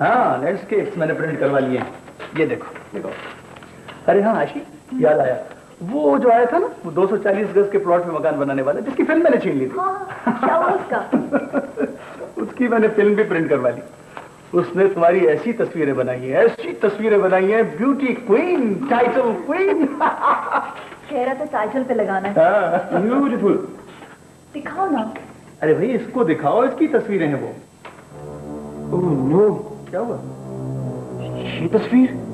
हाँ, लैंडस्केप्स मैंने प्रिंट करवा लिए हैं। ये देखो देखो। अरे हाँ आशी, याद आया, वो जो आया था ना, वो 240 गज के प्लॉट में मकान बनाने वाला, जिसकी फिल्म मैंने छीन ली थी। क्या हुआ उसका? उसकी मैंने फिल्म भी प्रिंट करवा ली। उसने तुम्हारी ऐसी तस्वीरें बनाई हैं, ब्यूटी क्वीन, टाइटल क्वीन। कह रहा था टाइटल पे लगाना है। ब्यूटीफुल। दिखाओ ना। अरे भाई इसको दिखाओ, इसकी तस्वीरें हैं वो। ओह नो, क्या हुआ? ये तस्वीर?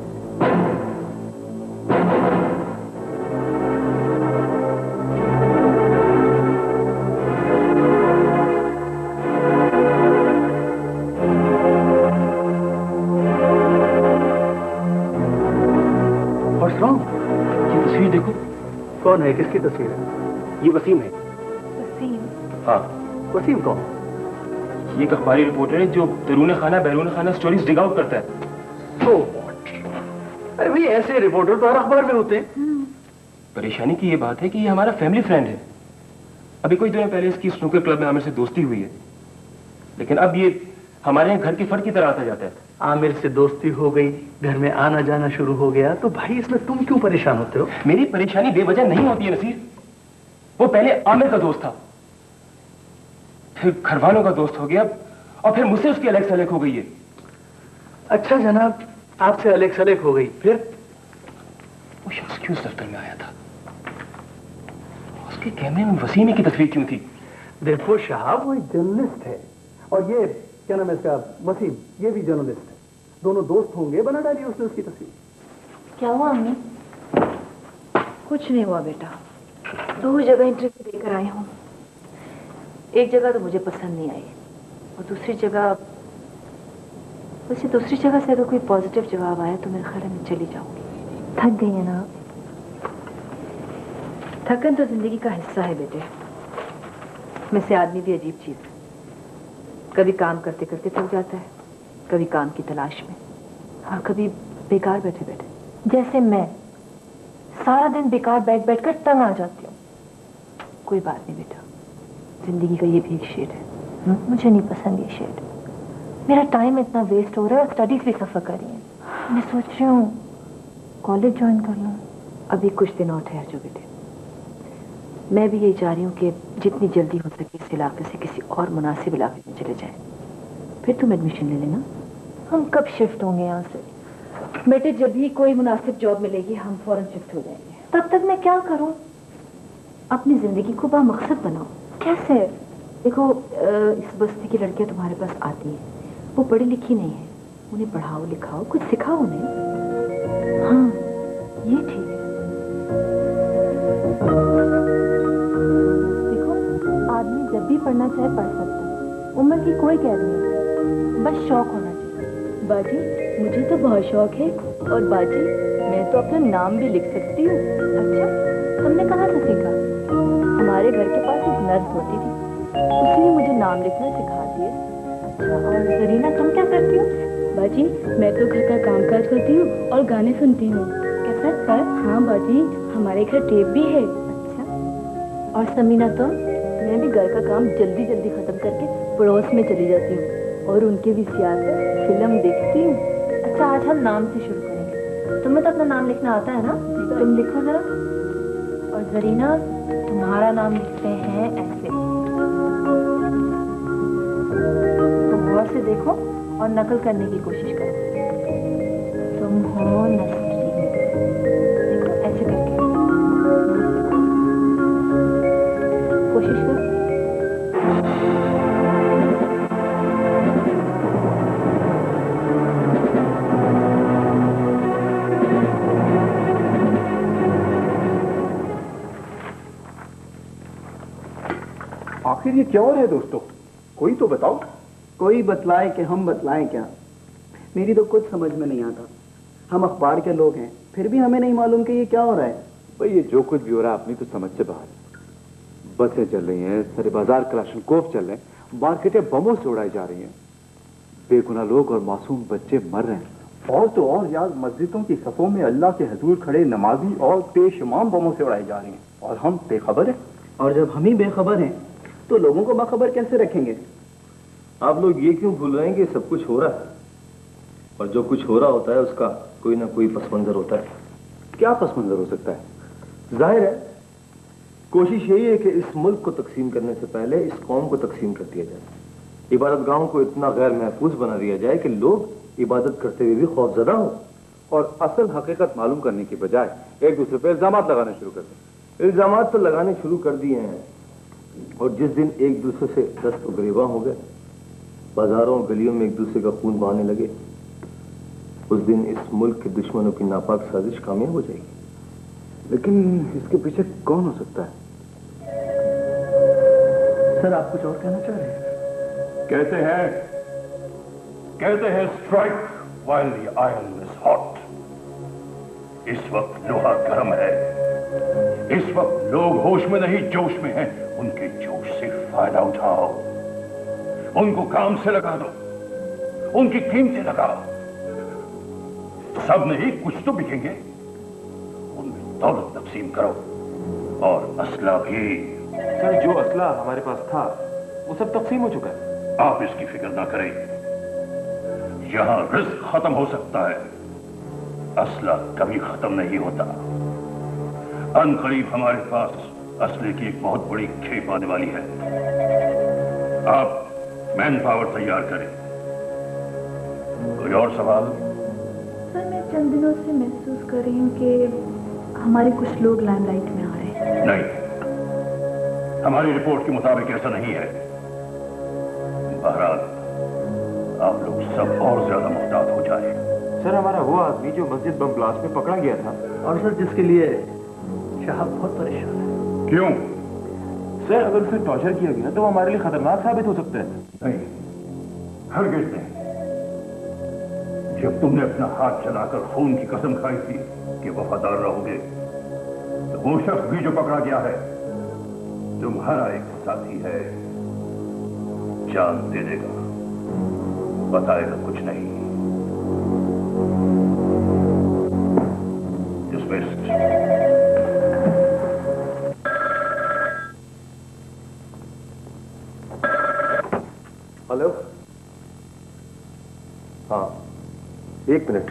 कौन है? किसकी तस्वीर है? ये वसीम है। वसीम? हाँ, वसीम कौन? ये एक अखबारी रिपोर्टर है जो दरूने खाना बैरून खाना स्टोरीज डिग आउट करता है। So अरे भाई ऐसे रिपोर्टर तो हर अखबार में होते हैं। परेशानी की ये बात है कि ये हमारा फैमिली फ्रेंड है। अभी कुछ दिनों पहले इसकी स्नूकर क्लब में आमिर से दोस्ती हुई है, लेकिन अब ये हमारे यहाँ घर के फर्द की तरह आता जाता है। आमिर से दोस्ती हो गई, घर में आना जाना शुरू हो गया, तो भाई इसमें तुम क्यों परेशान होते हो? मेरी परेशानी बेवजह नहीं होती है नसीर। वो पहले आमिर का दोस्त था, फिर घर वालों का दोस्त हो गया, और फिर मुझसे उसकी अलग सलग हो गई है। अच्छा जनाब, आपसे अलग सलग हो गई, फिर? वो शख्स क्यों दफ्तर में आया था? उसके कैमरे में वसीम की तस्वीर क्यों थी? देखो साहब, वो एक जर्नलिस्ट है, और ये क्या नाम है इसका, वसीम, ये भी जर्नलिस्ट है। दोनों दोस्त होंगे, बना डाली उसने उसकी तस्वीर। क्या हुआ अम्मी? कुछ नहीं हुआ बेटा, 2 जगह इंटरव्यू देकर आई हूँ। एक जगह तो मुझे पसंद नहीं आई, और दूसरी जगह से अगर कोई पॉजिटिव जवाब आया तो मेरे ख्याल में चली जाऊंगी। थक गई है ना? थकन तो जिंदगी का हिस्सा है बेटे। में से आदमी भी अजीब चीज है, कभी काम करते करते थक जाता है, कभी काम की तलाश में, और कभी बेकार बैठे बैठे। जैसे मैं सारा दिन बेकार बैठ बैठ कर तंग आ जाती हूँ। कोई बात नहीं बेटा, जिंदगी का ये भी एक शेड है। मुझे नहीं पसंद ये शेड। मेरा टाइम इतना वेस्ट हो रहा है और स्टडीज भी सफर कर रही है। मैं सोच रही हूँ कॉलेज ज्वाइन कर लूँ। अभी कुछ दिन और ठहर जो बेटे। मैं भी यही चाह रही हूँ कि जितनी जल्दी हो सके इस इलाके से किसी और मुनासिब इलाके में चले जाएं। फिर तुम एडमिशन ले लेना। हम कब शिफ्ट होंगे यहाँ से? बेटे जब भी कोई मुनासिब जॉब मिलेगी हम फौरन शिफ्ट हो जाएंगे। तब तक मैं क्या करूँ? अपनी जिंदगी को बामकसद बनाओ। कैसे? देखो इस बस्ती की लड़कियां तुम्हारे पास आती हैं, वो पढ़ी लिखी नहीं है, उन्हें पढ़ाओ लिखाओ, कुछ सिखाओ उन्हें। हाँ ये ठीक है। देखो आदमी जब भी पढ़ना चाहे पढ़ सकता है, उम्र की कोई कैद नहीं, बस शौक होना चाहिए। बाजी मुझे तो बहुत शौक है, और बाजी मैं तो अपना नाम भी लिख सकती हूँ। अच्छा तुमने कहाँ से सीखा? हमारे घर के पास एक नर्स होती थी, उसने मुझे नाम लिखना सिखा दिया। अच्छा और जरीना तुम क्या करती हो? बाजी मैं तो घर का कामकाज करती हूँ और गाने सुनती हूँ। कैसेट पर? हाँ बाजी हमारे घर टेप भी है। अच्छा और समीना तुम? मैं भी घर का काम जल्दी जल्दी खत्म करके पड़ोस में चली जाती हूँ और उनके भी पर फिल्म देखती हूँ। अच्छा आज हम नाम से शुरू करेंगे। तुम्हें तो अपना नाम लिखना आता है ना? तुम लिखो जरा। और जरीना तुम्हारा नाम लिखते हैं ऐसे, तुम गौर से देखो और नकल करने की कोशिश करो। तुम हो नसरीन, देखो ऐसे करके कोशिश करो। आखिर ये क्या हो रहा है दोस्तों? कोई तो बताओ। कोई बतलाए कि हम बतलाएं क्या? मेरी तो कुछ समझ में नहीं आता। हम अखबार के लोग हैं, फिर भी हमें नहीं मालूम कि ये क्या हो रहा है। भाई ये जो कुछ भी हो रहा है अपनी तो समझ से बाहर है। बसें चल रही हैं, सारे बाजार कलाशनकोफ चल रहे हैं, मार्केटें बमों से उड़ाई जा रही हैं, बेगुनाह लोग और मासूम बच्चे मर रहे हैं। और तो और यार मस्जिदों की सफों में अल्लाह के हजूर खड़े नमाजी और बेशुमार बमों से उड़ाई जा रही हैं, और हम बेखबर हैं। और जब हम ही बेखबर हैं तो लोगों को बाखबर कैसे रखेंगे? आप लोग ये क्यों भूल रहे हैं कि सब कुछ हो रहा है? और जो कुछ हो रहा होता है उसका कोई ना कोई पस मंजर होता है। क्या पस मंजर हो सकता है? जाहिर है कोशिश यही है कि इस मुल्क को तकसीम करने से पहले इस कौम को तकसीम कर दिया जाए। इबादतगाहों को इतना गैर महफूज बना दिया जाए कि लोग इबादत करते हुए भी खौफजदा हो और असल हकीकत मालूम करने की बजाय एक दूसरे पे इल्जाम लगाने शुरू कर दें। इल्जाम तो लगाने शुरू कर दिए हैं, और जिस दिन एक दूसरे से दस्त गिरेबां हो गए, बाजारों और गलियों में एक दूसरे का खून बहाने लगे, उस दिन इस मुल्क के दुश्मनों की नापाक साजिश कामयाब हो जाएगी। लेकिन इसके पीछे कौन हो सकता है? सर आप कुछ और कहना चाह रहे हैं? कहते हैं strike while the iron is hot. इस वक्त लोहा गर्म है, इस वक्त लोग होश में नहीं जोश में हैं। उनके जोश से फायदा उठाओ, उनको काम से लगा दो, उनकी कीमतें लगाओ। सब नहीं कुछ तो बिकेंगे, उनमें दौलत तकसीम करो और असला भी। सर जो असला हमारे पास था वो सब तकसीम हो चुका है। आप इसकी फिक्र ना करें, यहां रिस्क खत्म हो सकता है, असला कभी खत्म नहीं होता। अनकरीब हमारे पास असले की एक बहुत बड़ी खेप आने वाली है। आप मैन पावर तैयार करें। कोई और सवाल? सर मैं चंद दिनों से महसूस कर रही हूँ कि हमारे कुछ लोग लाइमलाइट में आ रहे हैं। नहीं, हमारी रिपोर्ट के मुताबिक ऐसा नहीं है। बहरहाल आप लोग सब और ज्यादा मुहतात हो जाए। सर हमारा वो आदमी जो मस्जिद बम ब्लास्ट में पकड़ा गया था, और सर जिसके लिए शाह बहुत परेशान है। क्यों? सर अगर उसे टॉर्चर किया गया तो वो हमारे लिए खतरनाक साबित हो सकता है। नहीं, हरगिज़ नहीं। जब तुमने अपना हाथ चलाकर खून की कसम खाई थी कि वफादार रहोगे, तो वो शख्स भी जो पकड़ा गया है तुम्हारा एक साथी है, जान दे देगा, बताएगा कुछ नहीं। Dismissed. हेलो, हाँ एक मिनट।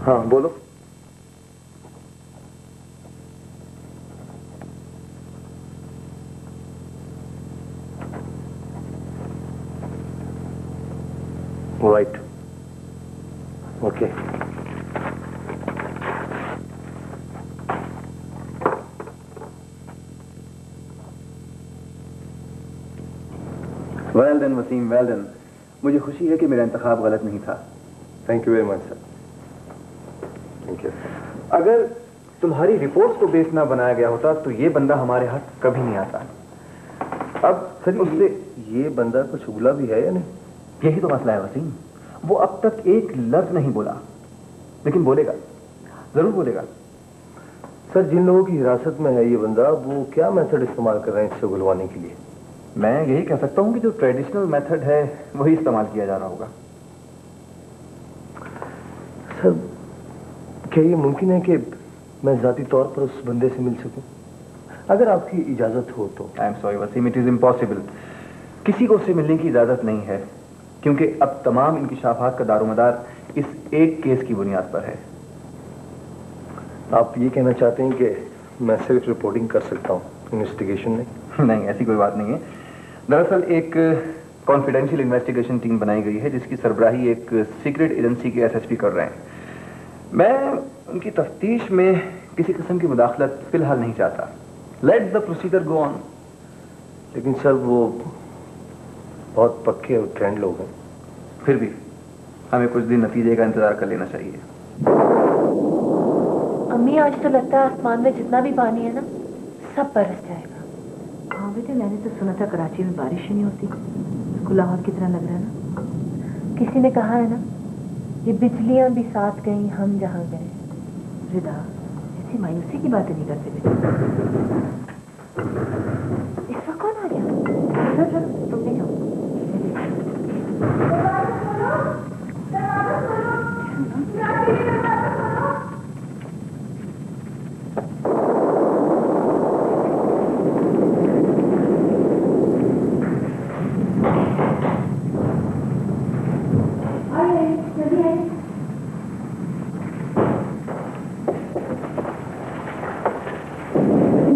हाँ बोलो। Right, okay. Well done Wasim, well done. मुझे खुशी है कि मेरा इंतखाब गलत नहीं था। Thank you very much sir, thank you. अगर तुम्हारी रिपोर्ट्स को बेस ना बनाया गया होता तो ये बंदा हमारे हाथ कभी नहीं आता। अब सर उससे ये बंदा कुछ उगला भी है या नहीं? यही तो मसला है वसीम, वो अब तक एक लफ्ज नहीं बोला, लेकिन बोलेगा, जरूर बोलेगा। सर जिन लोगों की हिरासत में है ये बंदा, वो क्या मेथड इस्तेमाल कर रहे हैं इससे उगलवाने के लिए? मैं यही कह सकता हूं कि जो ट्रेडिशनल मेथड है वही इस्तेमाल किया जा रहा होगा। सर क्या ये मुमकिन है कि मैं जाती तौर पर उस बंदे से मिल सकूं? अगर आपकी इजाजत हो तो। I am sorry Wasim, it is impossible. किसी को उससे मिलने की इजाजत नहीं है, क्योंकि अब तमाम इंकिशाफात का दारोमदार इस एक केस की बुनियाद पर है। आप ये कहना चाहते हैं कि मैं सिर्फ रिपोर्टिंग कर सकता हूँ, इन्वेस्टिगेशन नहीं? नहीं, ऐसी कोई बात नहीं है। दरअसल एक कॉन्फिडेंशियल इन्वेस्टिगेशन टीम बनाई गई है जिसकी सरबराही एक सीक्रेट एजेंसी के एसएसपी कर रहे हैं। मैं उनकी तफ्तीश में किसी किस्म की मुदाखलत फिलहाल नहीं चाहता। Let the procedure go on. लेकिन सर वो बहुत पक्के और ट्रेंड लोग हैं। फिर भी हमें कुछ दिन नतीजे का इंतजार कर लेना चाहिए। अम्मी आज तो लगता है आसमान में जितना भी पानी है ना सब बरस जाएगा। हाँ बेटे, मैंने तो सुना था कराची में बारिश ही नहीं होती। इसको लाहौर की तरह लग रहा है ना। किसी ने कहा है ना, ये बिजलियां भी साथ गई हम जहाँ गए। रिदा, ऐसी मायूसी की बातें नहीं करते बेटे। इस वक्त कौन आ गया? चल तुम नहीं जाओ।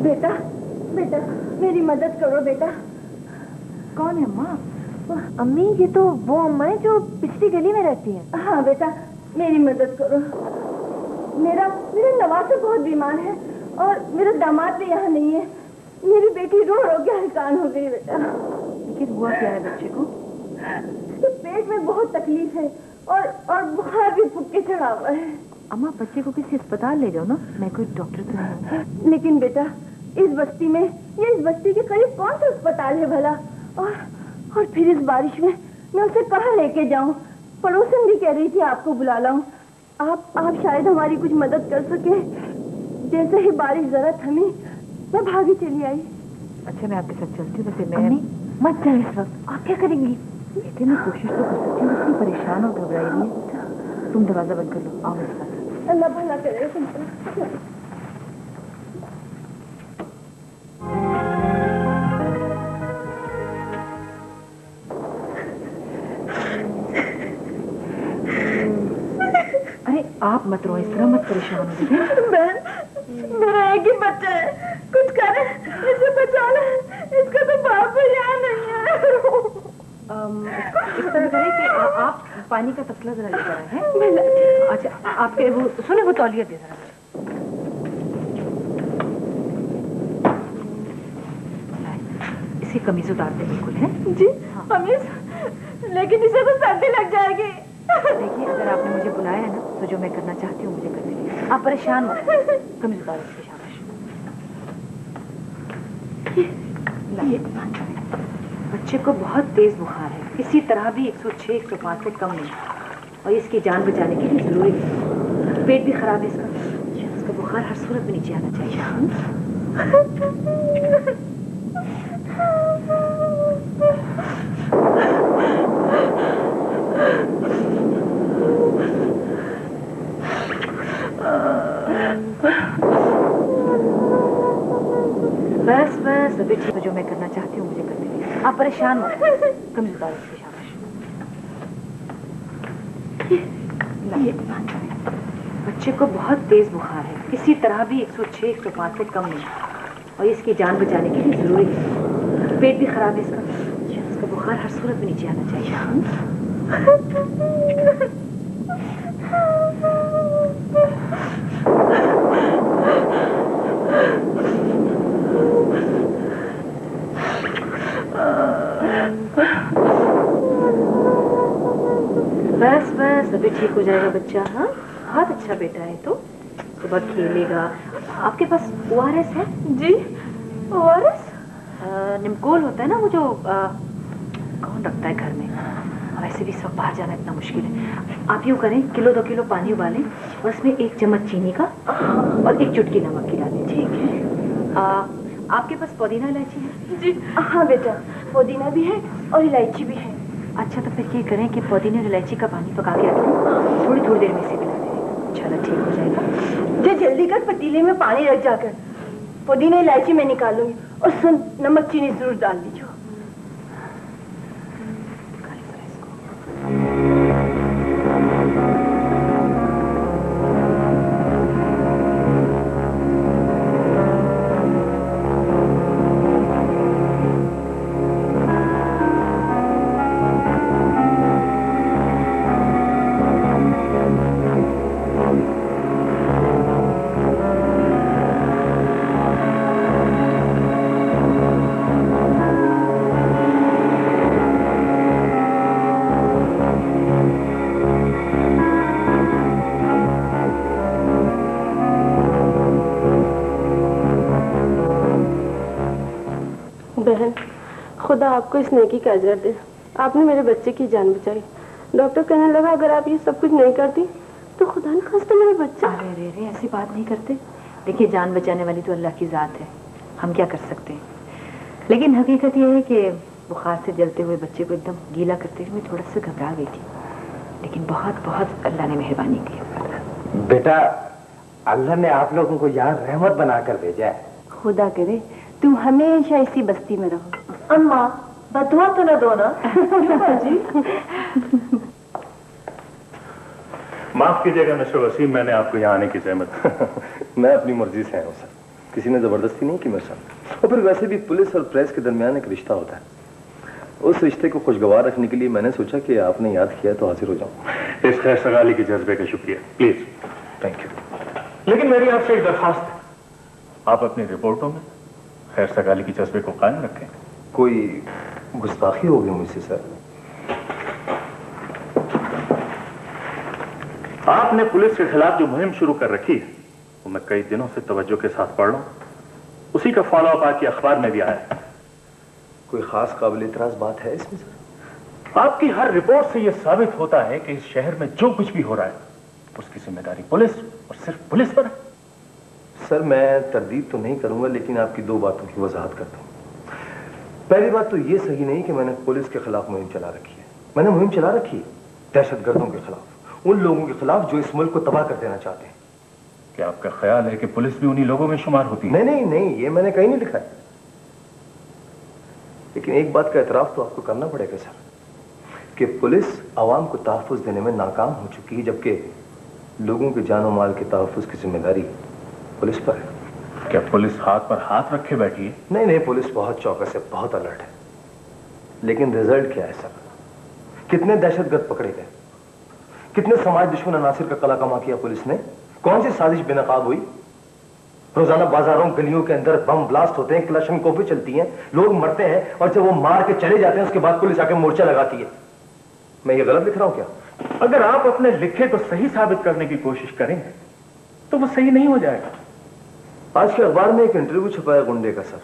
बेटा बेटा मेरी मदद करो बेटा। कौन है अम्मा? अम्मी ये तो वो अम्मा है जो पिछली गली में रहती है। हाँ बेटा मेरी मदद करो। मेरा मेरा नवासा बहुत बीमार है और मेरा दामाद भी यहाँ नहीं है। मेरी बेटी रो रो के हलकान हो गई बेटा। लेकिन हुआ क्या है बच्चे को? तो पेट में बहुत तकलीफ है और बुखार भी फूक के चढ़ा हुआ है। अम्मा बच्चे को किसी अस्पताल ले जाओ ना, मैं कोई डॉक्टर तो नहीं हूँ। लेकिन बेटा इस बस्ती में या इस बस्ती के करीब कौन सा अस्पताल है भला? और फिर इस बारिश में मैं उसे कहाँ लेके जाऊँ? पड़ोसन भी कह रही थी आपको बुला लाऊं। आप शायद हमारी कुछ मदद कर सके। जैसे ही बारिश जरा थमी मैं भागी चली आई। अच्छा मैं आपके साथ चलती हूँ। वैसे मैं मत जाए इस वक्त। आप क्या करेंगी? बेटे मैं कोशिश तो कर सकती हूँ, इतनी परेशान और घबराई रही है। तुम दरवाजा बंद कर लो, आओ मेरे साथ। अल्लाह भला करे तुम। अरे आप मत रो, इस तरह मत परेशान हो। बहन मेरा एक ही बच्चा है, कुछ करे इसे बचा ले। इसका तो बाप यहाँ नहीं है। इस तरह करें कि आप पानी का तसला जरा लेकर आए हैं। अच्छा आपके वो सुने वो तौलिया दे जरा। इसी कमीज उतार दे बिल्कुल है जी। कमीज लेकिन इसे तो सर्दी लग जाएगी। देखिए अगर आपने मुझे बुलाया है ना तो जो मैं करना चाहती हूँ मुझे करने दीजिए। आप परेशान मत, कमीज उतार दीजिए। शाबाश। बच्चे को बहुत तेज बुखार है, किसी तरह भी 106-105 से कम नहीं, और इसकी जान बचाने के लिए जरूरी है। पेट भी खराब है इसका बुखार हर सूरत में नीचे आना चाहिए। बस बस अभी ठीक, जो मैं करना चाहती हूँ मुझे करने दीजिए। आप परेशान मत, कमीज उतार दीजिए। शाबाश। बच्चे को बहुत तेज बुखार है, किसी तरह भी 106-105 से कम नहीं, और इसकी जान बचाने के लिए जरूरी है। पेट भी खराब है इसका बुखार हर सूरत में नीचे आना चाहिए। बस बस अभी ठीक हो जाएगा बच्चा। हाँ बहुत अच्छा बेटा है, तो सुबह खेलेगा। आपके पास ORS है? जी ORS? निमकोल होता है ना वो जो कौन रखता है घर में। वैसे भी सब बाहर जाना इतना मुश्किल है। आप यूँ करें 1-2 किलो पानी उबालें और उसमें 1 चम्मच चीनी का और 1 चुटकी नमक की डालें। ठीक है। आपके पास पुदीना इलायची है? जी हाँ बेटा, पुदीना भी है और इलायची भी है। अच्छा तो फिर ये करें कि पुदीने और इलायची का पानी पका के रख लें, थोड़ी देर में इसे पिला दें। चलो ठीक हो जाएगा। जो जल्दी कर पतीले में पानी रख जाकर पुदीना इलायची में निकालूंगी। और सुन नमक चीनी जरूर डाल दीजिए। बहन खुदा आपको इस नेकी का अजर दे। आपने मेरे बच्चे की जान बचाई। डॉक्टर कहने लगा अगर आप ये सब कुछ नहीं करती तो खुदा न खास्ता मेरा बच्चा। अरे रे ऐसी बात नहीं करते। देखिए जान बचाने वाली तो अल्लाह की जात है, हम क्या कर सकते हैं। लेकिन हकीकत यह है कि बुखार से जलते हुए बच्चे को एकदम गीला करते हुए थोड़ा सा घबरा गई थी, लेकिन बहुत बहुत अल्लाह ने मेहरबानी की। बेटा अल्लाह ने आप लोगों को यहाँ रहमत बनाकर भेजा है। खुदा करे तुम हमेशा इसी बस्ती में रहो। अम्मा बदुआ तो न दो ना। जी माफ कीजिएगा मिस्टर वसीम, मैंने आपको यहाँ आने की जहमत मैं अपनी मर्जी से आया हूँ सर। किसी ने जबरदस्ती नहीं की मेरे साथ। और फिर वैसे भी पुलिस और प्रेस के दरमियान एक रिश्ता होता है, उस रिश्ते को खुशगवार रखने के लिए मैंने सोचा कि आपने याद किया तो हाजिर हो जाऊं। इस खैर सगाली के जज्बे का शुक्रिया। प्लीज। Thank you. लेकिन मेरी आपसे एक दरखास्त है, आप अपनी रिपोर्टों में खैर सगाली के जज्बे को कायम रखें। कोई गुस्ताखी हो गई मुझसे सर? आपने पुलिस के खिलाफ जो मुहिम शुरू कर रखी है वो मैं कई दिनों से तवज्जो के साथ पढ़ रहा हूं। उसी का फॉलो अप आज की अखबार में भी आया है। कोई खास काबिल इतराज बात है इसमें सर? आपकी हर रिपोर्ट से यह साबित होता है कि इस शहर में जो कुछ भी हो रहा है उसकी जिम्मेदारी पुलिस और सिर्फ पुलिस पर है। सर मैं तरदीद तो नहीं करूंगा, लेकिन आपकी दो बातों की वजाहत करता हूं। पहली बात तो यह सही नहीं कि मैंने पुलिस के खिलाफ मुहिम चला रखी है। मैंने मुहिम चला रखी है दहशतगर्दों के खिलाफ, उन लोगों के खिलाफ जो इस मुल्क को तबाह कर देना चाहते हैं। क्या आपका ख्याल है कि पुलिस भी उन्हीं लोगों में शुमार होती है? नहीं नहीं नहीं, ये मैंने कहीं नहीं लिखा है। लेकिन एक बात का एतराफ तो आपको करना पड़ेगा सर कि पुलिस आवाम को तहफ़्फ़ुज़ देने में नाकाम हो चुकी है, जबकि लोगों के जान और माल के तहफ़्फ़ुज़ की जिम्मेदारी पुलिस पर है। क्या पुलिस हाथ पर हाथ रखे बैठी है? नहीं नहीं, पुलिस बहुत चौकस है, बहुत अलर्ट है। लेकिन रिजल्ट क्या है सर? कितने दहशतगर्द पकड़े गए, कितने समाज दुश्मन अनासिर का कला कमा किया पुलिस ने, कौन सी साजिश बेनकाब हुई? रोजाना बाजारों गलियों के अंदर बम ब्लास्ट होते हैं, क्लैशनकोफी चलती हैं, लोग मरते हैं, और जब वो मार के चले जाते हैं उसके बाद पुलिस आके मोर्चा लगाती है। मैं ये गलत लिख रहा हूं क्या? अगर आप अपने लिखे को सही साबित करने की कोशिश करेंगे तो वो सही नहीं हो जाएगा। आज के अखबार में एक इंटरव्यू छपाया गुंडे का सर।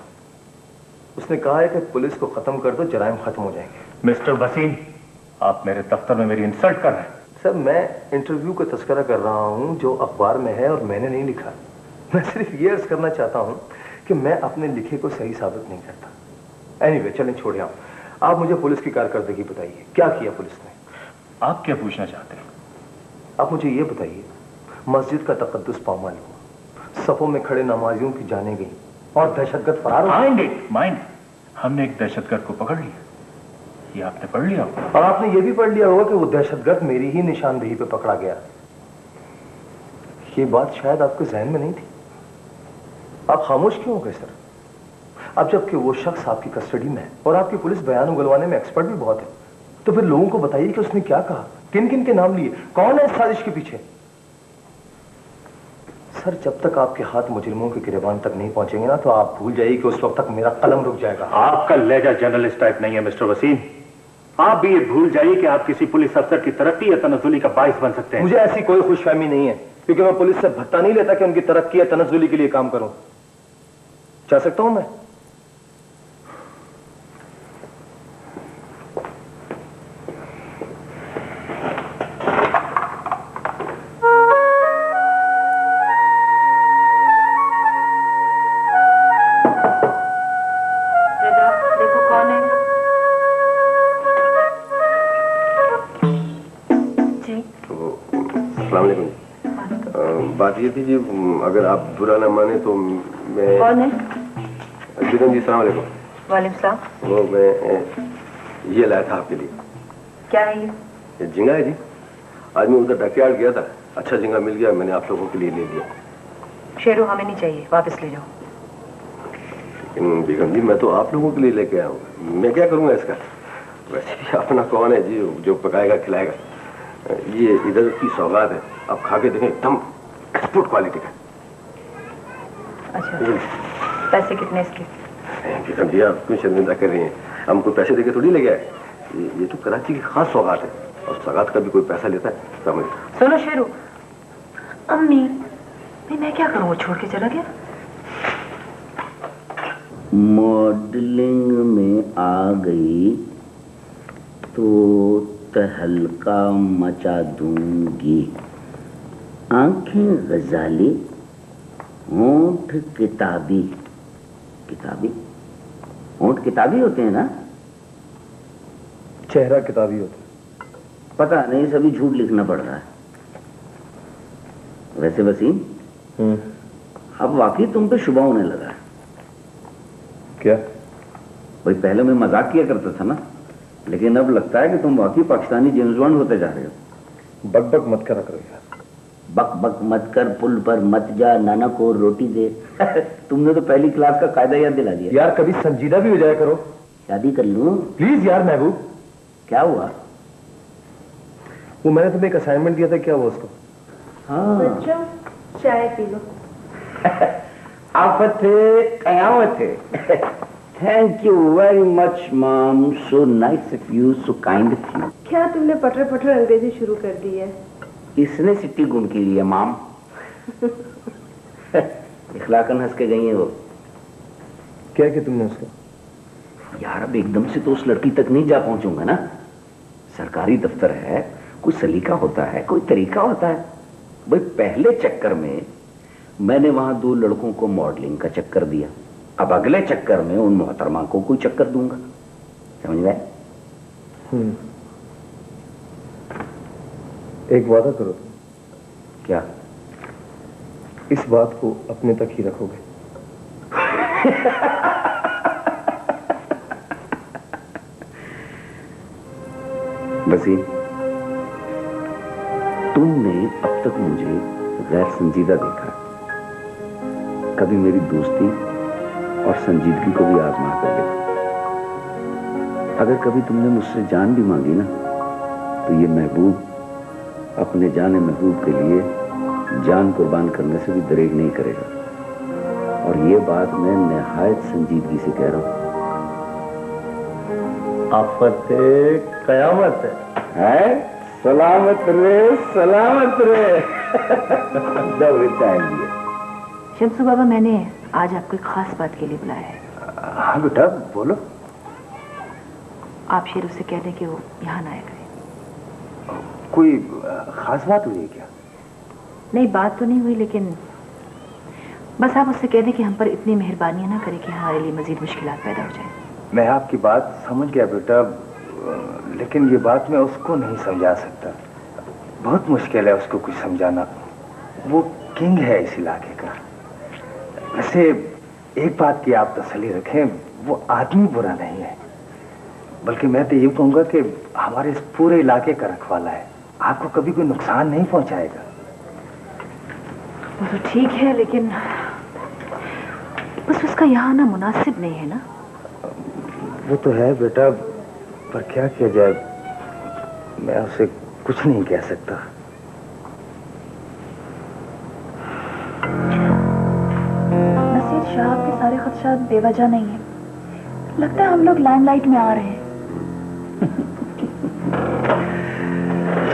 उसने कहा है कि पुलिस को खत्म कर दो, जराइम खत्म हो जाएंगे। मिस्टर वसीम, आप मेरे दफ्तर में मेरी इंसल्ट कर रहे हैं। सर मैं इंटरव्यू का तस्करा कर रहा हूं जो अखबार में है और मैंने नहीं लिखा। मैं सिर्फ ये अर्ज करना चाहता हूं कि मैं अपने लिखे को सही साबित नहीं करता। एनीवे चलें, छोड़िए आप मुझे पुलिस की कारकर्दगी बताइए, क्या किया पुलिस ने? आप क्या पूछना चाहते हैं? आप मुझे ये बताइए, मस्जिद का तकद्दुस पामाल हुआ, सफों में खड़े नमाजियों की जाने गई और दहशतगर्द फरार हो आएंगे। माइंड, हमने एक दहशतगर्द को पकड़ लिया, ये आपने पढ़ लिया होगा। और आपने ये भी पढ़ लिया होगा कि वो दहशतगर्द मेरी ही निशानदेही पे पकड़ा गया। ये बात शायद आपके जहन में नहीं थी। आप खामोश क्यों हो गए सर? अब जबकि वो शख्स आपकी कस्टडी में है और आपकी पुलिस बयान उगलवाने में एक्सपर्ट भी बहुत है, तो फिर लोगों को बताइए कि उसने क्या कहा, किन किन के नाम लिए, कौन है इस साजिश के पीछे? सर जब तक आपके हाथ मुजरिमों के गिरबान तक नहीं पहुंचेंगे ना, तो आप भूल जाइए कि उस वक्त तक मेरा कलम रुक जाएगा। आपका लहजा जर्नलिस्ट टाइप नहीं है मिस्टर वसीम। आप भी ये भूल जाइए कि आप किसी पुलिस अफसर की तरक्की या तनज़ुली का बाइस बन सकते हैं। मुझे ऐसी कोई खुशफहमी नहीं है, क्योंकि मैं पुलिस से भत्ता नहीं लेता कि उनकी तरक्की या तनज़ुली के लिए काम करूं। चाह सकता हूं मैं? बात ये थी जी, अगर आप बुरा ना माने तो मैं... कौन है? बेगम जी सलाम अलैकुम। वालेकुम सलाम। वो मैं ये लाया था आपके लिए। क्या है ये झींगा है जी। आज मैं उधर डकयार्ड गया था, अच्छा झींगा मिल गया, मैंने आप लोगों के लिए ले लिया। शेरू हमें नहीं चाहिए, वापस ले जाओ। लेकिन बेगम जी मैं तो आप लोगों के लिए लेके आया हूँ, मैं क्या करूँगा इसका? वैसे भी अपना कौन है जी जो पकाएगा खिलाएगा। ये इधर की सौगात है, आप खा के देखें, एकदम एक्सपोर्ट क्वालिटी का। अच्छा, पैसे कितने इसके? बेगम जी आप क्यों शर्मिंदा कर रही हैं? हम कोई पैसे देके थोड़ी ले गए। ये तो कराची की खास सौगात है, और सौगात का भी कोई पैसा लेता है? समझ। सुनो शेरू, अम्मी मैं क्या करूँ, वो छोड़ के चला गया। मॉडलिंग में आ गई तो तहलका मचा दूंगी। आंखें गजाली, होंठ किताबी। किताबी? होंठ किताबी होते हैं ना? चेहरा किताबी होता है। पता नहीं, सभी झूठ लिखना पड़ रहा है। वैसे वसीम, अब वाकई तुम पे शुबा होने लगा है। क्या? भाई पहले मैं मजाक किया करता था ना, लेकिन अब लगता है कि तुम वाकई पाकिस्तानी जेम्स बॉन्ड होते जा रहे हो। बक बक मत करा करो यार। बक बक मत कर, पुल पर मत जा, नाना को रोटी दे। तुमने तो पहली क्लास का कायदा याद दिला दिया। यार कभी संजीदा भी हो जाया करो। शादी कर लूं? प्लीज यार महबूब। क्या हुआ? वो मैंने तुम्हें एक असाइनमेंट दिया था, क्या हुआ उसको? हाँ बच्चों चाय पी लो। आफत है, कयामत है। Thank you very much mom, so nice of you, so kind of you. क्या तुमने पटर पटर अंग्रेजी शुरू कर दी है? इसने सिट्टी गुम की ली है मॉम। इखलाकन हंस के गई है वो। क्या किया तुमने उसको? यार अब एकदम से तो उस लड़की तक नहीं जा पहुंचूंगा ना। सरकारी दफ्तर है, कोई सलीका होता है, कोई तरीका होता है। भाई पहले चक्कर में मैंने वहां 2 लड़कों को मॉडलिंग का चक्कर दिया, अब अगले चक्कर में उन मोहतरमा को कोई चक्कर दूंगा। समझ में? एक वादा करो तुम। क्या? इस बात को अपने तक ही रखोगे? वसीम, तुमने अब तक मुझे गैर संजीदा देखा। कभी मेरी दोस्ती और संजीदगी को भी आजमा कर देखो। अगर कभी तुमने मुझसे जान भी मांगी ना, तो ये महबूब अपने जाने महबूब के लिए जान कुर्बान करने से भी दरेग नहीं करेगा। और ये बात मैं निहायत संजीदगी से कह रहा हूं। आफत है, कयामत है? सलामत रे, सलामत रे। शम्सू बाबा, मैंने आज आपको एक खास बात के लिए बुलाया है। हाँ बेटा बोलो। आप शेरू से कह दें कि वो यहाँ ना आया करें। कोई खास बात हुई है क्या? नहीं, बात तो नहीं हुई, लेकिन बस आप उससे कह दें कि हम पर इतनी मेहरबानी ना करें कि हमारे लिए मजीद मुश्किलात पैदा हो जाए। मैं आपकी बात समझ गया बेटा, लेकिन ये बात मैं उसको नहीं समझा सकता। बहुत मुश्किल है उसको कुछ समझाना। वो किंग है इस इलाके का। वैसे एक बात की आप तसल्ली रखें, वो आदमी बुरा नहीं है, बल्कि मैं तो ये कहूंगा कि हमारे इस पूरे इलाके का रखवाला है। आपको कभी कोई नुकसान नहीं पहुंचाएगा। वो तो ठीक है, लेकिन बस उसका यहाँ आना मुनासिब नहीं है ना। वो तो है बेटा, पर क्या किया जाए, मैं उसे कुछ नहीं कह सकता। नसीर, शाह के सारे खदशात बेवजह नहीं है। लगता है हम लोग लाइमलाइट में आ रहे हैं।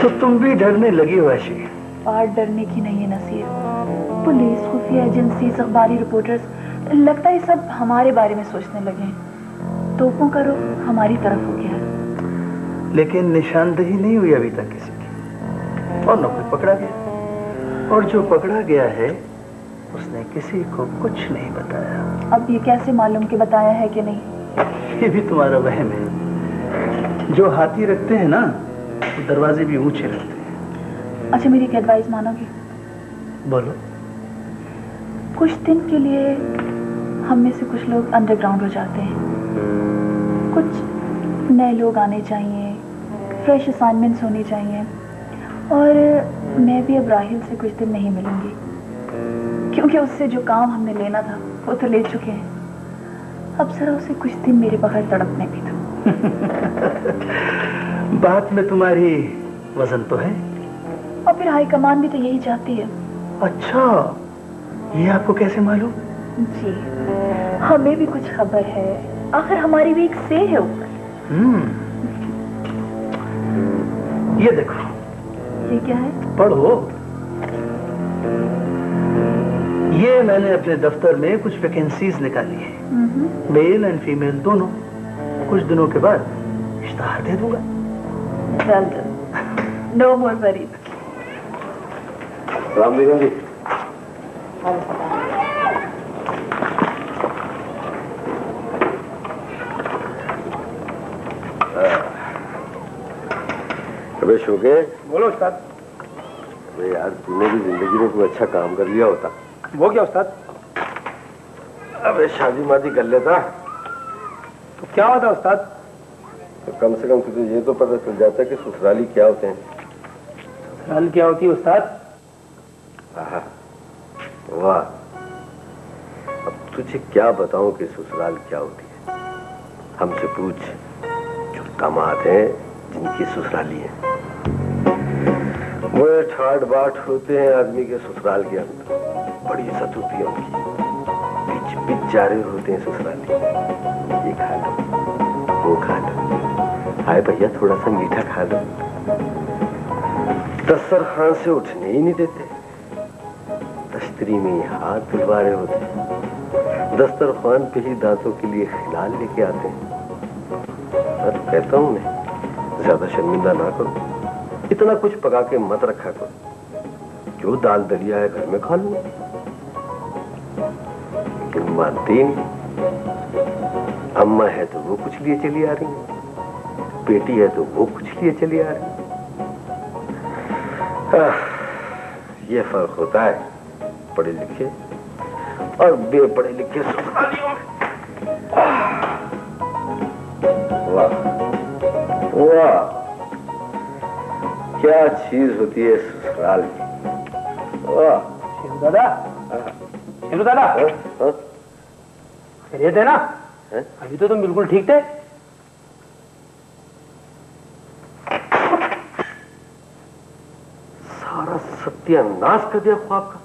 तो तुम भी डरने लगी हो ऐसी? बात डरने की नहीं है नसीर। पुलिस, खुफिया एजेंसी, अखबारी रिपोर्टर्स, लगता है सब हमारे बारे में सोचने लगे हैं। तोपों का रुख हमारी तरफ हो गया है। लेकिन निशानदेही नहीं हुई अभी तक किसी की, और न कोई पकड़ा गया। और जो पकड़ा गया है उसने किसी को कुछ नहीं बताया। अब ये कैसे मालूम कि बताया है कि नहीं? ये भी तुम्हारा वहम है। जो हाथी रखते हैं ना, वो दरवाजे भी ऊंचे रखते हैं। अच्छा, मेरी एक एडवाइस मानोगे? बोलो। कुछ दिन के लिए हम में से कुछ लोग अंडरग्राउंड हो जाते हैं। कुछ नए लोग आने चाहिए, फ्रेश असाइनमेंट्स होनी चाहिए। और मैं भी अब राहिल से कुछ दिन नहीं मिलूंगी, क्योंकि उससे जो काम हमने लेना था वो तो ले चुके हैं। अब जरा उसे कुछ दिन मेरे बगैर तड़पने भी दो। बात में तुम्हारी वजन तो है। और फिर हाई कमान भी तो यही चाहती है। अच्छा, ये आपको कैसे मालूम? जी, हमें भी कुछ खबर है। आखिर हमारी भी एक सेर है ऊपर। ये देखो। ये क्या है? पढ़ो। ये मैंने अपने दफ्तर में कुछ वैकेंसीज निकाली है, मेल एंड फीमेल दोनों। कुछ दिनों के बाद इश्तिहार दे दूंगा। नो मोर वरीज। सलाम अलैकुम जी। अबे शोके, बोलो उस्ताद। अबे यार, तूने भी जिंदगी में कोई अच्छा काम कर लिया होता। वो क्या उस्ताद? अबे शादी मादी कर लेता तो क्या होता उस्ताद? तो कम से कम तुझे ये तो पता चल जाता कि ससुराली क्या होते हैं। ससुराल क्या होती है उस्ताद? वाह, अब तुझे क्या बताऊं कि ससुराल क्या होती है। हमसे पूछ, जो दामाद हैं जिनकी ससुराली है, वो ठाट बाट होते हैं आदमी के ससुराल के अंदर, बड़ी इज्जत होती है उनकी, बिच बिच जा रहे होते हैं ससुराली। ये खा लो, वो खा लो, हाय भैया थोड़ा सा मीठा खा लो। दस्तरखान से उठने ही नहीं देते, तश्तरी में हाथ धुलवा रहे होते हैं, दस्तरखान पे ही दांतों के लिए खिलाल लेके आते हैं। मैं तो कहता हूं उन्हें ज्यादा शर्मिंदा ना करो, इतना कुछ पका के मत रखा करो, जो दाल दलिया है घर में खा लो। लेकिन मानते ही नहीं। अम्मा है तो वो कुछ लिए चली आ रही है, बेटी है तो वो कुछ लिए चली आ रही है। ये फर्क होता है पढ़े लिखे और बेपढ़े लिखे ससुरालियों में। वाह वाह, क्या चीज होती है ससुराल की। वाह शेरू दादा, शेरू दादा, खैरियत है ना? अभी तो तुम बिल्कुल ठीक थे। सारा सत्यानाश कर दिया ख्वाब का।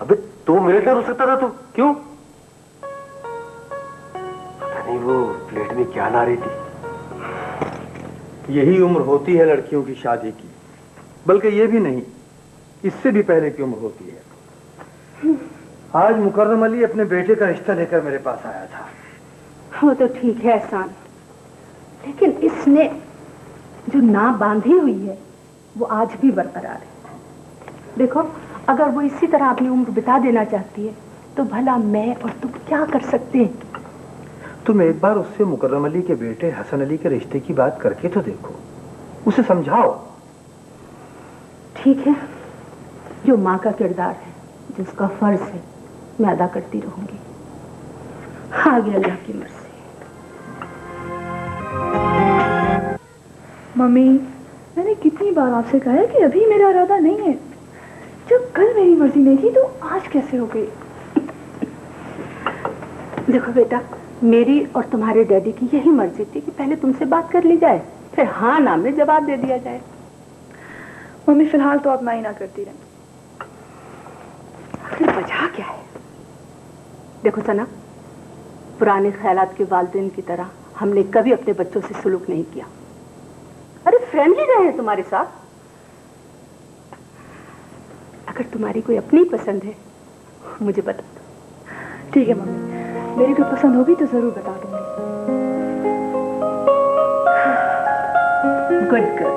अबे 2 मिनट में रुक सकता था तू, क्यों? पता नहीं वो प्लेट में क्या ला रही थी। यही उम्र होती है लड़कियों की शादी की, बल्कि ये भी नहीं, इससे भी पहले की उम्र होती है। आज मुकर्रम अली अपने बेटे का रिश्ता लेकर मेरे पास आया था। वो तो ठीक है एहसान, लेकिन इसने जो ना बांधी हुई है वो आज भी बरकरार है। देखो, अगर वो इसी तरह अपनी उम्र बिता देना चाहती है तो भला मैं और तुम क्या कर सकते हैं? तुम एक बार उससे मुकर्रम अली के बेटे हसन अली के रिश्ते की बात करके तो देखो, उसे समझाओ। ठीक है, जो माँ का किरदार है, जिसका फर्ज है, मैं अदा करती रहूंगी। आगे अल्लाह की मर्जी। मम्मी, मैंने कितनी बार आपसे कहा है कि अभी मेरा इरादा नहीं है। जब कल मेरी मर्जी नहीं थी तो आज कैसे हो गई? देखो बेटा, मेरी और तुम्हारे डैडी की यही मर्जी थी कि पहले तुमसे बात कर ली जाए, फिर हाँ ना में जवाब दे दिया जाए। मम्मी फिलहाल तो आप ना ही ना करती रहें। आखिर वजह क्या है? देखो सना, पुराने ख्यालात के वालिदैन की तरह हमने कभी अपने बच्चों से सुलूक नहीं किया। अरे फ्रेंडली रहे तुम्हारे साथ। अगर तुम्हारी कोई अपनी पसंद है मुझे बता दो। ठीक है मम्मी, मेरी कोई पसंद होगी तो जरूर बता दूंगी। Good girl.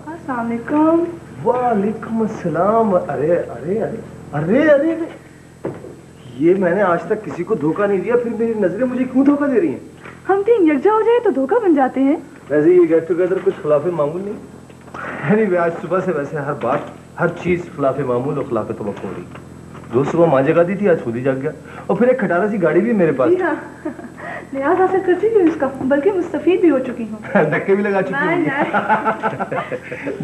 अस्सलाम वालेकुम। वालेकुम अस्सलाम। अरे अरे अरे अरे अरे अरे, ये मैंने आज तक किसी को धोखा नहीं दिया, फिर मेरी नजरें मुझे क्यों धोखा दे रही हैं? हम तीन यकजा हो जाए तो धोखा बन जाते हैं। वैसे ये गेट टुगेदर कुछ खिलाफे मामूल नहीं। एनीवे, आज सुबह से वैसे हर बात, हर चीज खिलाफे मामूल और खिलाफे तवक्को हो रही। रोज सुबह माँ जगा दी थी, आज खुद ही जाग गया। और फिर एक खटारा सी गाड़ी भी मेरे पास। न्याज हासिल कर चुकी हूँ इसका, बल्कि मुस्तफीद भी हो चुकी हूँ। धक्के भी लगा चुकी हूँ।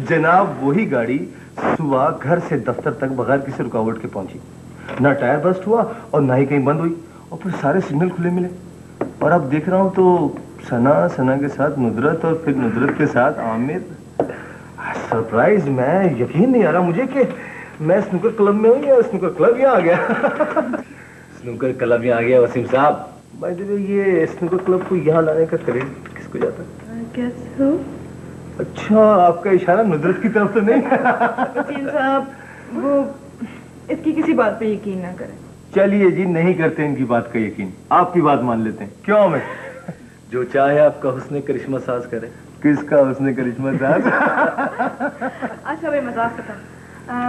जनाब, वही गाड़ी सुबह घर से दफ्तर तक बगैर किसी रुकावट के पहुंची। ना टायर बस्ट हुआ और ना ही कहीं बंद हुई, और फिर सारे सिग्नल खुले मिले। और अब देख रहा हूँ तो सना के साथ नुदरत, और फिर नुदरत के साथ आमिर। सरप्राइज, मैं यकीन नहीं आ रहा मुझे कि मैं स्नूकर क्लब में हूँ या स्नूकर क्लब यहाँ आ गया। स्नूकर क्लब यहाँ आ गया वसीम साहब। बाय द वे, ये स्नूकर क्लब को यहाँ लाने का क्रेडिट किसको जाता है? कैसे? अच्छा, आपका इशारा नुदरत की तरफ तो नहीं? वकील साहब, वो इसकी किसी बात पे यकीन ना करें। चलिए जी, नहीं करते इनकी बात का यकीन, आपकी बात मान लेते हैं। क्यों मैं? जो चाहे आपका हुस्ने करिश्मा साज करे। किसका हुस्ने करिश्मा साज? अच्छा भाई, मजाक खत्म।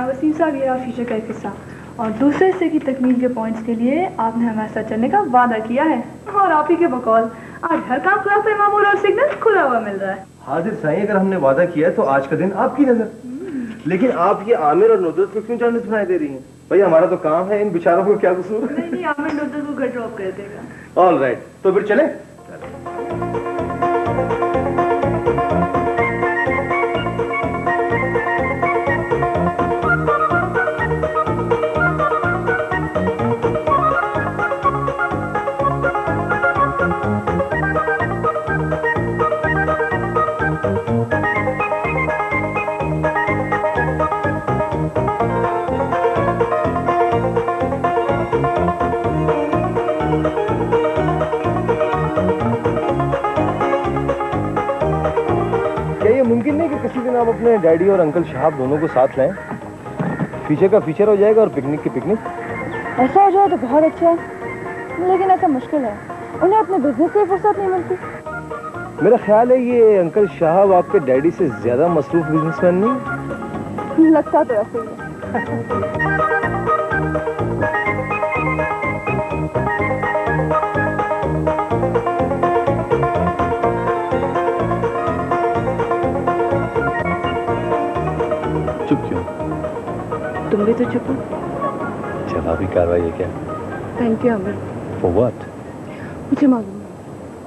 वसीम साहब, ये रहा फीचर का एक हिस्सा, और दूसरे हिस्से की तकमील के पॉइंट्स के लिए आपने हमारे साथ चलने का वादा किया है, और आप ही के बकौल आज हर काम खिलाफे मामूल और सिग्नल खुला हुआ मिल रहा है। हाजिर साईं, अगर हमने वादा किया है तो आज का दिन आपकी नजर। लेकिन आप ये आमिर और नुदरत को क्यों जाने सुनाई दे रही हैं? भाई, हमारा तो काम है, इन बेचारों को क्या कसूर? नहीं, आमिर नुदरत को घर ड्रॉप कर देगा। ऑल राइट, तो फिर चले। अपने डैडी और अंकल साहब दोनों को साथ लाएं, फीचर का फीचर हो जाएगा और पिकनिक की पिकनिक। ऐसा हो जाए तो बहुत अच्छा है, लेकिन ऐसा मुश्किल है, उन्हें अपने बिजनेस से फुर्सत नहीं मिलती। मेरा ख्याल है ये अंकल साहब आपके डैडी से ज्यादा मसरूफ बिजनेसमैन नहीं? लगता तो ऐसे ही है। चुप क्यों? तुम भी तो चुप हो। जवाबी कार्रवाई है क्या? Thank you Amar. For what? मुझे मालूम है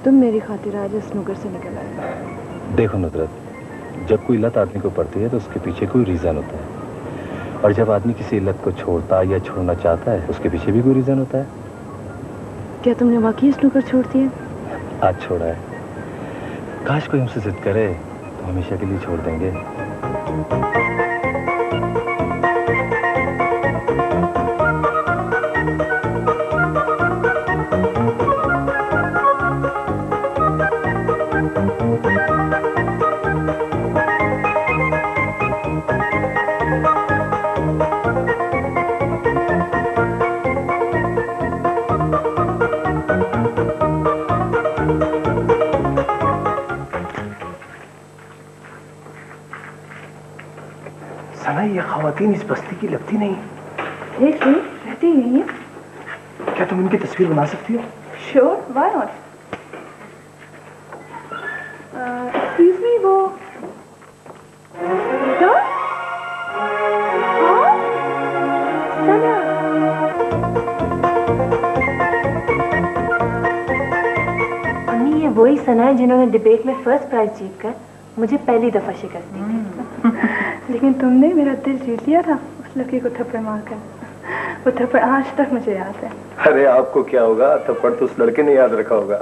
तुम मेरी खातिर आज स्नूकर से निकल आए। देखो नुसरत, जब कोई लत आदमी को पड़ती है तो उसके पीछे कोई रीजन होता है, और जब आदमी किसी लत को छोड़ता या छोड़ना चाहता है उसके पीछे भी कोई रीजन होता है। क्या तुमने वाकई स्नूकर छोड़ दिया? आज छोड़ा है, काश कोई हमसे जिद करे तो हमेशा के लिए छोड़ देंगे। सना, ये खवातीन इस बस्ती की लगती नहीं। देख ली, रहती ही नहीं है। क्या तुम इनकी तस्वीर बना सकती हो? Sure, why not. Excuse me, वो बेटा? हाँ? सना। अम्मी, ये वही सना है जिन्होंने डिबेट में फर्स्ट प्राइज जीतकर मुझे पहली दफा शिकस्त दी थी। लेकिन तुमने मेरा दिल जीत लिया था उस लड़की को थप्पड़ मारकर। वो थप्पड़ आज तक मुझे याद है। अरे आपको क्या होगा, थप्पड़ तो उस लड़के ने याद रखा होगा।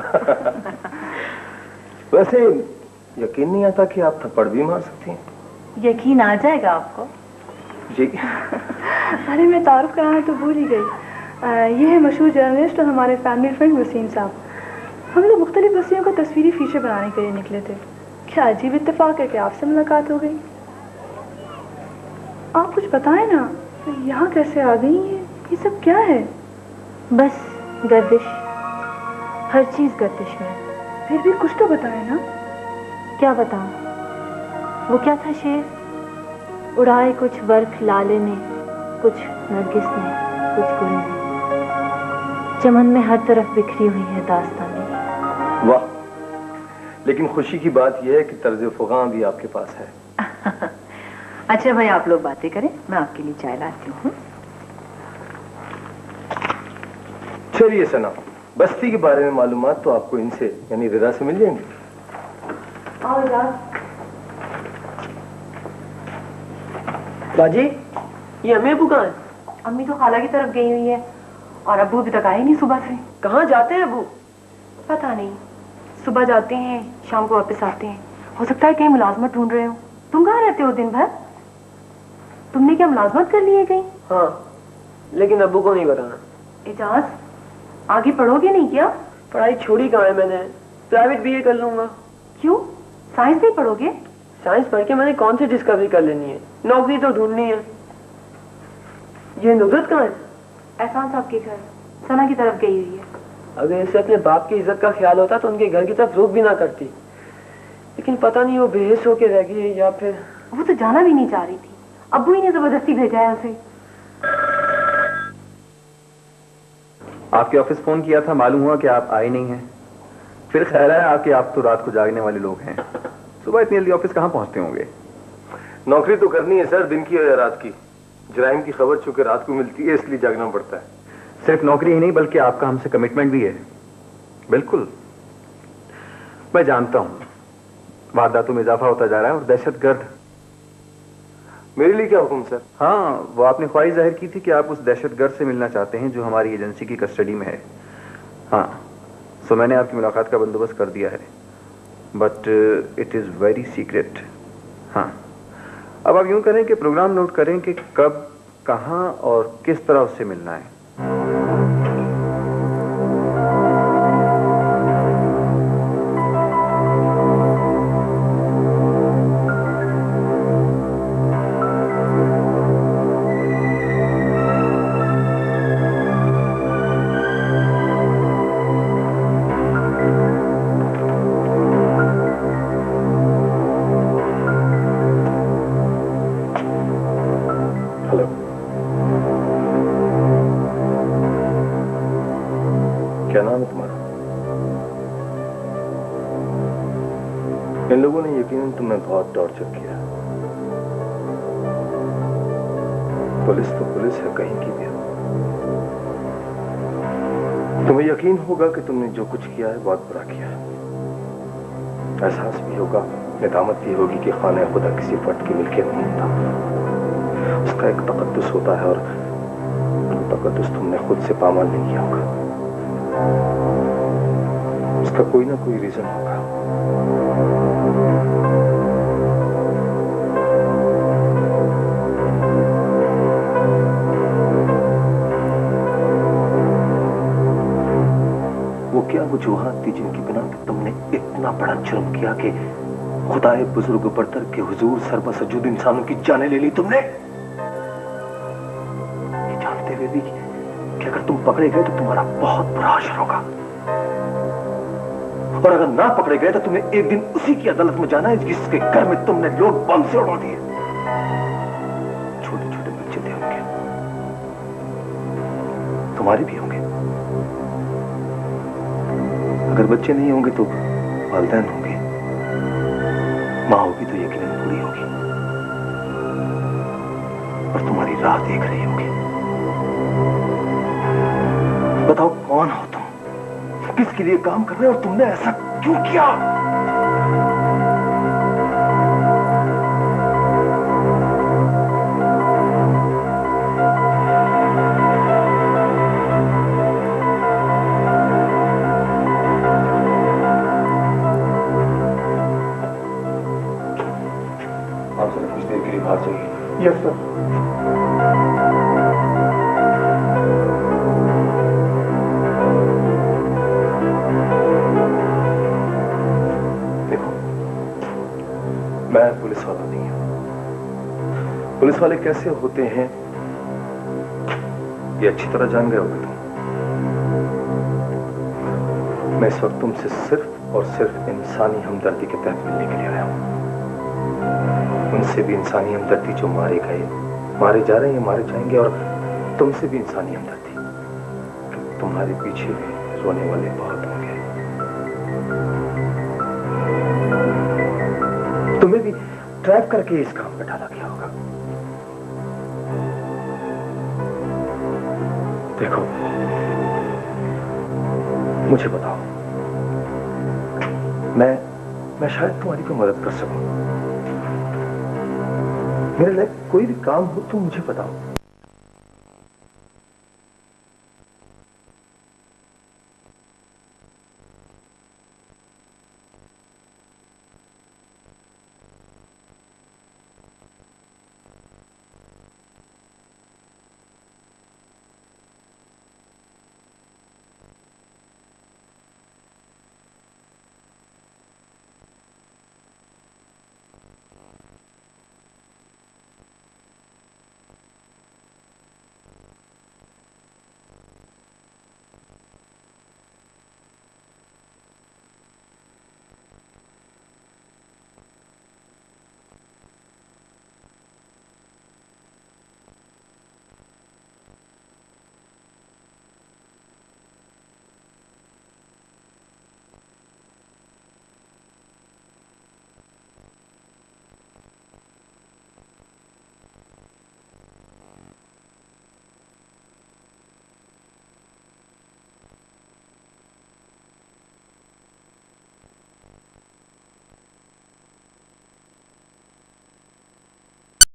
वैसे यकीन नहीं आता कि आप थप्पड़ भी मार सकती हैं। यकीन आ जाएगा आपको। जी। अरे मैं तारुफ कराना तो भूल ही गई। ये है मशहूर जर्नलिस्ट और हमारे फैमिली फ्रेंड वसीम साहब। हम लोग मुख्तलिफ बस्तियों का तस्वीरी फीचर बनाने के लिए निकले थे। क्या अजीब इत्तेफाक है कि आपसे मुलाकात हो गई। आप कुछ बताएं ना, यहाँ कैसे आ गई हैं? ये सब क्या है? बस गर्दिश, हर चीज गर्दिश में। फिर भी कुछ तो बताएं ना। क्या बताऊं? वो क्या था शेर? उड़ाए कुछ वर्क लाले ने, कुछ नरगिस ने, कुछ गुल ने, चमन में हर तरफ बिखरी हुई है दास्तानें। वाह, लेकिन खुशी की बात यह है कि तर्ज फुगा भी आपके पास है। अच्छा भाई, आप लोग बातें करें, मैं आपके लिए चाय लाती हूँ। चलिए सना, बस्ती के बारे में मालूमात तो आपको इनसे यानी रिदा से मिल जाएंगी। और बाजी, ये अम्मी अबू कहाँ है? अम्मी तो खाला की तरफ गई हुई है और अब्बू अभी तक आए नहीं सुबह से। कहाँ जाते हैं अबू? पता नहीं, सुबह जाते हैं शाम को वापस आते हैं। हो सकता है कहीं मुलाजमत ढूंढ रहे हो। तुम कहाँ रहते हो दिन भर? तुमने क्या मुलाजमत कर ली है कहीं? हाँ, लेकिन अब्बू को नहीं बताना। एजाज, आगे पढ़ोगे नहीं क्या? पढ़ाई छोड़ी कहाँ है मैंने, प्राइवेट बीए कर लूंगा। क्यों, साइंस नहीं पढ़ोगे? साइंस पढ़ के मैंने कौन सी डिस्कवरी कर लेनी है, नौकरी तो ढूंढनी है। ये नुसरत कहाँ है? एहसान साहब के घर सना की तरफ गई हुई है। अगर इसे अपने बाप की इज्जत का ख्याल होता तो उनके घर की तरफ रुख भी ना करती, लेकिन पता नहीं वो बेहोश होके रह गई है या फिर वो तो जाना भी नहीं चाह रही थी, अब्बू ही ने जबरदस्ती भेजा है उसे। आपके ऑफिस फोन किया था, मालूम हुआ कि आप आए नहीं हैं। फिर ख्याल है आपके आप तो रात को जागने वाले लोग हैं, सुबह इतनी जल्दी ऑफिस कहाँ पहुंचते होंगे? नौकरी तो करनी है सर, दिन की हो या रात की। जराइम की खबर चूंकि रात को मिलती है इसलिए जागना पड़ता है। सिर्फ नौकरी ही नहीं बल्कि आपका हमसे कमिटमेंट भी है। बिल्कुल, मैं जानता हूं वारदातों में इजाफा होता जा रहा है और दहशतगर्द। मेरे लिए क्या हुक्म सर? हाँ, वो आपने ख्वाहिश जाहिर की थी कि आप उस दहशतगर्द से मिलना चाहते हैं जो हमारी एजेंसी की कस्टडी में है। हाँ, सो मैंने आपकी मुलाकात का बंदोबस्त कर दिया है, but it is very secret. हाँ, अब आप यूं करें कि प्रोग्राम नोट करें कि कब, कहाँ और किस तरह उससे मिलना है। क्या नाम है तुम्हारा? इन लोगों ने यकीनन तुम्हें बहुत टॉर्चर किया। पुलिस तो पुलिस है, कहीं की भी। तुम्हें यकीन होगा कि तुमने जो कुछ किया है बहुत बुरा किया है। एहसास भी होगा, निदामत भी होगी कि खाने खुदा किसी फर्द की मिल्कियत नहीं होता। उसका एक तकद्दुस होता है और तकद्दुस तुमने खुद से पामाल नहीं किया होगा। उसका कोई ना कोई रीजन होगा। वो क्या वजूहात थी जिनकी बिना पे तुमने इतना बड़ा जुर्म किया कि खुदाए बुजुर्ग बरतर के हुजूर सरबसजूद इंसानों की जाने ले ली तुमने? ये जानते हुए भी कि अगर तुम पकड़े गए तो तुम्हारा बहुत बुरा असर होगा, और अगर ना पकड़े गए तो तुम्हें एक दिन उसी की अदालत में जाना है जिसके घर में तुमने लोग बम से उड़ा दिए। छोटे छोटे बच्चे थे उनके, तुम्हारे भी होंगे। अगर बच्चे नहीं होंगे तो वालिदैन होंगे, मां होगी तो यकीनन बूढ़ी होगी और तुम्हारी राह देख रही होगी। बताओ कौन हो तुम, किसके लिए काम कर रहे हो और तुमने ऐसा क्यों किया? आपसे कुछ देर के लिए बाहर चाहिए। Yes sir. मैं पुलिस वाला नहीं हूं। पुलिस वाले कैसे होते हैं ये अच्छी तरह जान गए होगे तुम। मैं इस वक्त तुमसे सिर्फ और सिर्फ इंसानी हमदर्दी के तहत मिलने के लिए आया हूं। उनसे भी इंसानी हमदर्दी जो मारे गए, मारे जा रहे हैं, मारे जाएंगे, और तुमसे भी इंसानी हमदर्दी। तुम्हारे पीछे भी रोने वाले बहुत होंगे। तुम्हें भी ड्राइव करके इस काम पे डाला गया होगा। देखो, मुझे बताओ, मैं शायद तुम्हारी कोई मदद कर सकूं। मेरे लिए कोई भी काम हो तो मुझे बताओ।